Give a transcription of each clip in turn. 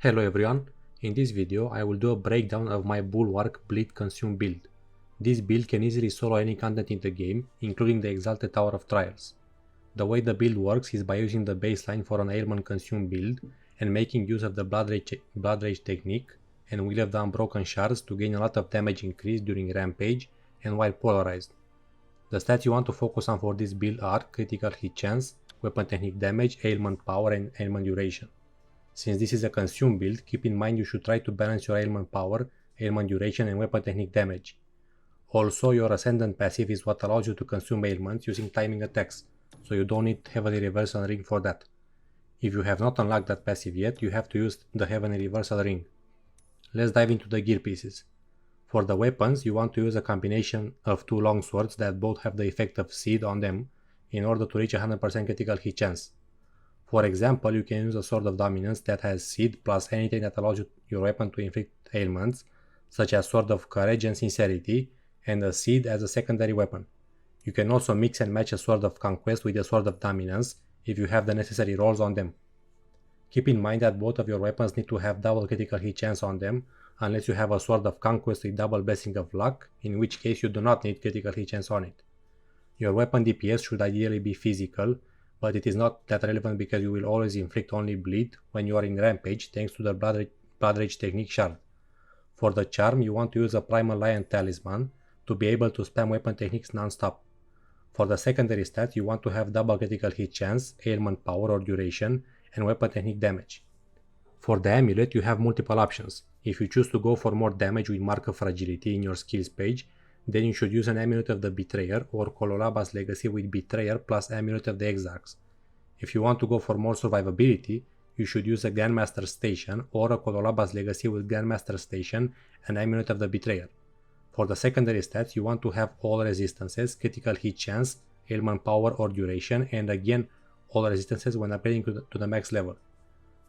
Hello everyone, in this video I will do a breakdown of my Bulwark Bleed Consume build. This build can easily solo any content in the game, including the Exalted Tower of Trials. The way the build works is by using the baseline for an Ailment Consume build and making use of the Bloodrage technique and Wheel of the Unbroken Shards to gain a lot of damage increase during Rampage and while polarized. The stats you want to focus on for this build are critical hit chance, weapon technique damage, ailment power and ailment duration. Since this is a consume build, keep in mind you should try to balance your ailment power, ailment duration and weapon technique damage. Also, your Ascendant passive is what allows you to consume ailments using timing attacks, so you don't need Heavenly Reversal Ring for that. If you have not unlocked that passive yet, you have to use the Heavenly Reversal Ring. Let's dive into the gear pieces. For the weapons, you want to use a combination of two longswords that both have the effect of Seed on them in order to reach 100% critical hit chance. For example, you can use a Sword of Dominance that has Seed plus anything that allows your weapon to inflict ailments, such as Sword of Courage and Sincerity, and a Seed as a secondary weapon. You can also mix and match a Sword of Conquest with a Sword of Dominance if you have the necessary rolls on them. Keep in mind that both of your weapons need to have double critical hit chance on them, unless you have a Sword of Conquest with double Blessing of Luck, in which case you do not need critical hit chance on it. Your weapon DPS should ideally be physical, but it is not that relevant because you will always inflict only bleed when you are in Rampage thanks to the Bloodrage technique Shard. For the charm, you want to use a Primal Lion Talisman to be able to spam weapon techniques non-stop. For the secondary stats, you want to have double critical hit chance, ailment power or duration, and weapon technique damage. For the amulet, you have multiple options. If you choose to go for more damage with Mark of Fragility in your skills page, then you should use an Amulet of the Betrayer or Kololaba's Legacy with Betrayer plus Amulet of the Exarchs. If you want to go for more survivability, you should use a Grandmaster Station or a Kololaba's Legacy with Grandmaster Station and Amulet of the Betrayer. For the secondary stats, you want to have all resistances, critical hit chance, ailment power or duration, and again all resistances when upgrading to the max level.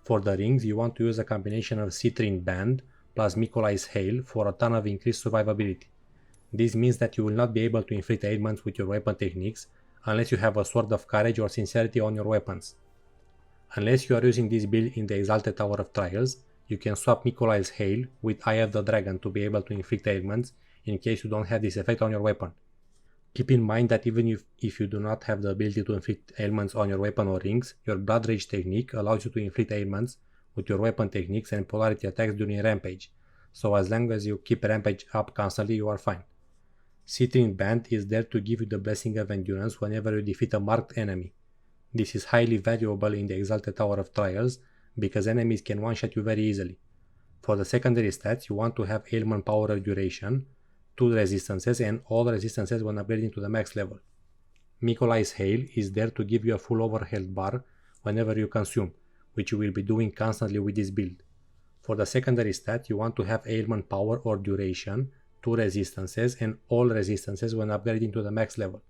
For the rings, you want to use a combination of Citrine Band plus Mikolai's Hail for a ton of increased survivability. This means that you will not be able to inflict ailments with your weapon techniques unless you have a Sword of Courage or Sincerity on your weapons. Unless you are using this build in the Exalted Tower of Trials, you can swap Mikolai's Hail with Eye of the Dragon to be able to inflict ailments in case you don't have this effect on your weapon. Keep in mind that even if you do not have the ability to inflict ailments on your weapon or rings, your Bloodrage technique allows you to inflict ailments with your weapon techniques and polarity attacks during Rampage, so as long as you keep Rampage up constantly, you are fine. Citrine Band is there to give you the Blessing of Endurance whenever you defeat a marked enemy. This is highly valuable in the Exalted Tower of Trials because enemies can one-shot you very easily. For the secondary stats, you want to have ailment power or duration, 2 resistances and all resistances when upgrading to the max level. Mikolai's Hail is there to give you a full over health bar whenever you consume, which you will be doing constantly with this build. For the secondary stat, you want to have ailment power or duration, 2 resistances and all resistances when upgrading to the max level.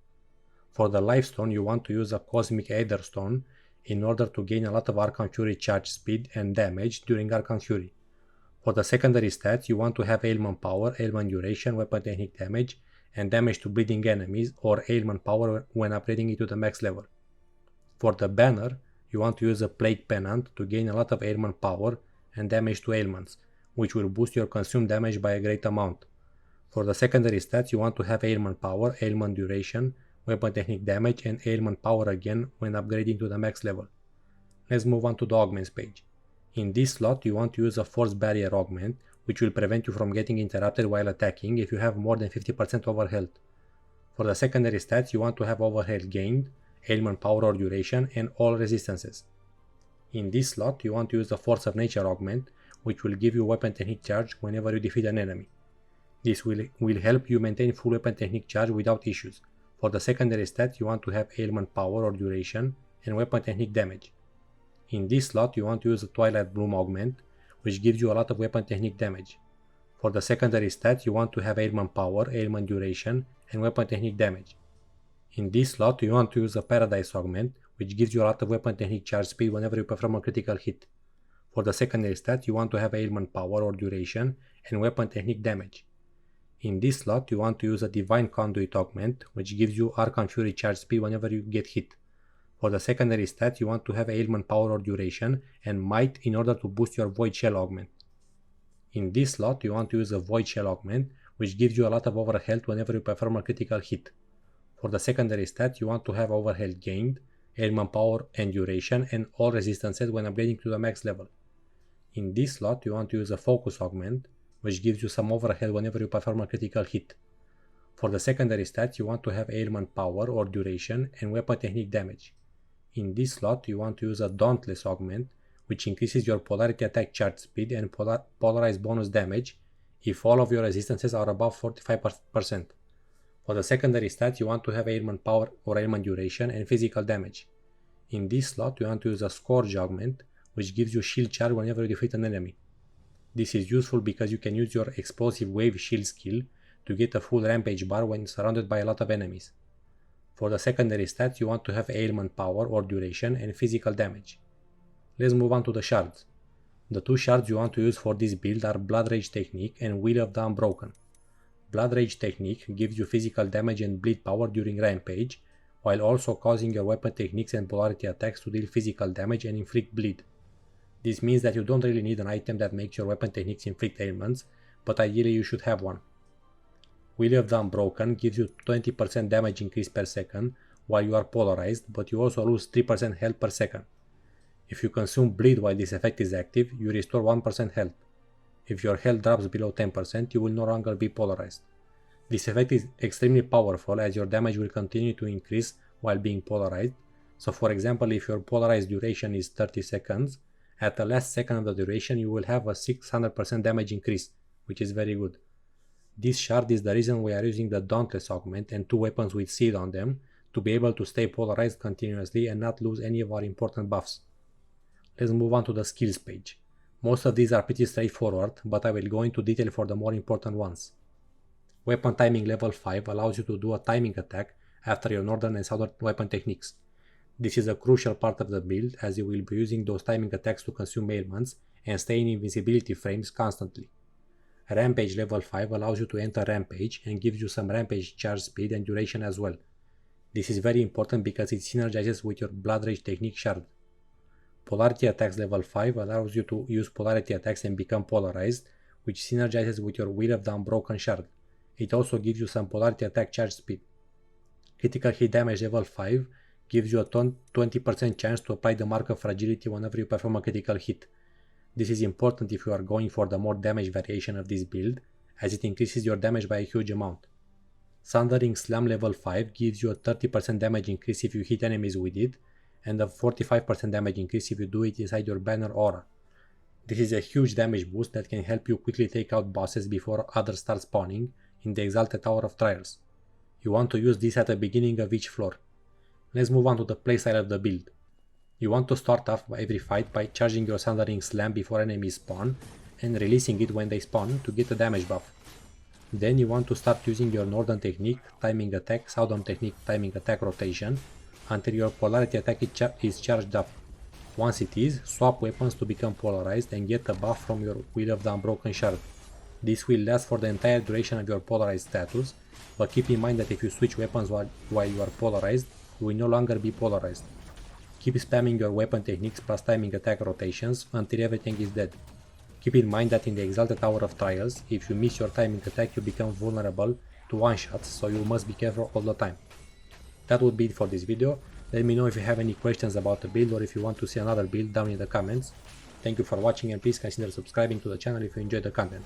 For the Life Stone, you want to use a Cosmic Aether Stone in order to gain a lot of Archon Fury charge speed and damage during Archon Fury. For the secondary stats, you want to have ailment power, ailment duration, weapon technique damage, and damage to bleeding enemies or ailment power when upgrading it to the max level. For the banner, you want to use a Plague Pennant to gain a lot of ailment power and damage to ailments, which will boost your consumed damage by a great amount. For the secondary stats, you want to have ailment power, ailment duration, weapon technique damage, and ailment power again when upgrading to the max level. Let's move on to the Augments page. In this slot, you want to use a Force Barrier Augment, which will prevent you from getting interrupted while attacking if you have more than 50% over health. For the secondary stats, you want to have over health gained, ailment power or duration, and all resistances. In this slot, you want to use the Force of Nature Augment, which will give you weapon technique charge whenever you defeat an enemy. This will help you maintain full weapon technique charge without issues. For the secondary stats, you want to have ailment power or duration and weapon technique damage. In this slot, you want to use the Twilight Bloom Augment, which gives you a lot of weapon technique damage. For the secondary stats, you want to have ailment power, ailment duration, and weapon technique damage. In this slot, you want to use a Paradise Augment, which gives you a lot of weapon technique charge speed whenever you perform a critical hit. For the secondary stats, you want to have ailment power or duration, and weapon technique damage. In this slot, you want to use a Divine Conduit Augment, which gives you Archon Fury charge speed whenever you get hit. For the secondary stats, you want to have ailment power or duration and might in order to boost your void shell augment. In this slot, you want to use a void shell augment, which gives you a lot of overhealth health whenever you perform a critical hit. For the secondary stats, you want to have overhealth health gained, ailment power and duration, and all resistances when upgrading to the max level. In this slot, you want to use a focus augment, which gives you some overhealth health whenever you perform a critical hit. For the secondary stats, you want to have ailment power or duration and weapon technique damage. In this slot, you want to use a dauntless augment, which increases your polarity attack charge speed and polarized bonus damage if all of your resistances are above 45%. For the secondary stats, you want to have ailment power or ailment duration and physical damage. In this slot, you want to use a scourge augment, which gives you shield charge whenever you defeat an enemy. This is useful because you can use your explosive wave shield skill to get a full rampage bar when surrounded by a lot of enemies. For the secondary stats, you want to have ailment power or duration and physical damage. Let's move on to the shards. The two shards you want to use for this build are Bloodrage technique and Will of the Unbroken. Bloodrage technique gives you physical damage and bleed power during rampage, while also causing your weapon techniques and polarity attacks to deal physical damage and inflict bleed. This means that you don't really need an item that makes your weapon techniques inflict ailments, but ideally you should have one. Will of the Unbroken gives you 20% damage increase per second while you are polarized, but you also lose 3% health per second. If you consume bleed while this effect is active, you restore 1% health. If your health drops below 10%, you will no longer be polarized. This effect is extremely powerful as your damage will continue to increase while being polarized. So for example, if your polarized duration is 30 seconds, at the last second of the duration you will have a 600% damage increase, which is very good. This shard is the reason we are using the Dauntless augment and two weapons with seed on them to be able to stay polarized continuously and not lose any of our important buffs. Let's move on to the skills page. Most of these are pretty straightforward, but I will go into detail for the more important ones. Weapon timing level 5 allows you to do a timing attack after your northern and southern weapon techniques. This is a crucial part of the build as you will be using those timing attacks to consume ailments and stay in invincibility frames constantly. Rampage level 5 allows you to enter Rampage and gives you some Rampage charge speed and duration as well. This is very important because it synergizes with your Bloodrage technique shard. Polarity attacks level 5 allows you to use polarity attacks and become polarized, which synergizes with your Will of the Unbroken shard. It also gives you some polarity attack charge speed. Critical hit damage level 5 gives you a 20% chance to apply the mark of fragility whenever you perform a critical hit. This is important if you are going for the more damage variation of this build, as it increases your damage by a huge amount. Sundering Slam level 5 gives you a 30% damage increase if you hit enemies with it, and a 45% damage increase if you do it inside your banner aura. This is a huge damage boost that can help you quickly take out bosses before others start spawning in the Exalted Tower of Trials. You want to use this at the beginning of each floor. Let's move on to the playstyle of the build. You want to start off every fight by charging your Sundering Slam before enemies spawn and releasing it when they spawn to get a damage buff. Then you want to start using your Northern technique, timing attack, Southern technique, timing attack rotation until your polarity attack is charged up. Once it is, swap weapons to become polarized and get a buff from your Will of the Unbroken shard. This will last for the entire duration of your polarized status, but keep in mind that if you switch weapons while you are polarized, you will no longer be polarized. Keep spamming your weapon techniques plus timing attack rotations until everything is dead. Keep in mind that in the Exalted Tower of Trials, if you miss your timing attack you become vulnerable to one-shots, so you must be careful all the time. That would be it for this video. Let me know if you have any questions about the build or if you want to see another build down in the comments. Thank you for watching and please consider subscribing to the channel if you enjoyed the content.